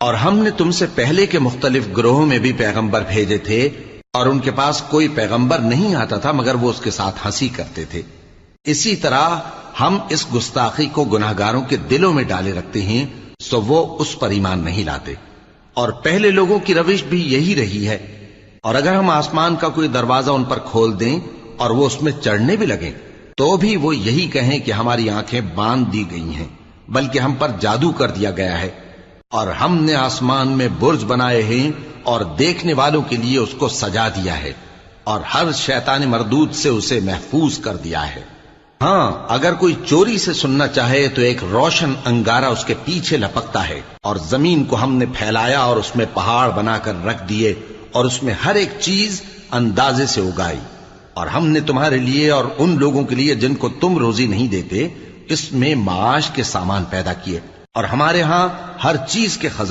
اور ہم نے تم سے پہلے کے مختلف گروہوں میں بھی پیغمبر بھیجے تھے، اور ان کے پاس کوئی پیغمبر نہیں آتا تھا مگر وہ اس کے ساتھ ہنسی کرتے تھے۔ اسی طرح ہم اس گستاخی کو گناہگاروں کے دلوں میں ڈالے رکھتے ہیں، سو وہ اس پر ایمان نہیں لاتے۔ اور پہلے لوگوں کی روش بھی یہی رہی ہے، اور اگر ہم آسمان کا کوئی دروازہ ان پر کھول دیں اور وہ اس میں چڑھنے بھی لگیں تو بھی وہ یہی کہیں کہ ہماری آنکھیں باندھ دی گئی ہیں، بلکہ ہم پر جادو کر دیا گیا ہے۔ اور ہم نے آسمان میں برج بنائے ہیں اور دیکھنے والوں کے لیے اس کو سجا دیا ہے، اور ہر شیطان مردود سے اسے محفوظ کر دیا ہے۔ ہاں، اگر کوئی چوری سے سننا چاہے تو ایک روشن انگارہ اس کے پیچھے لپکتا ہے، اور زمین کو ہم نے پھیلایا اور اس میں پہاڑ بنا کر رکھ دیے، اور اس میں ہر ایک چیز اندازے سے اگائی۔ اور ہم نے تمہارے لیے اور ان لوگوں کے لیے جن کو تم روزی نہیں دیتے اس میں معاش کے سامان پیدا کیے، اور ہمارے ہاں ہر چیز کے خزانے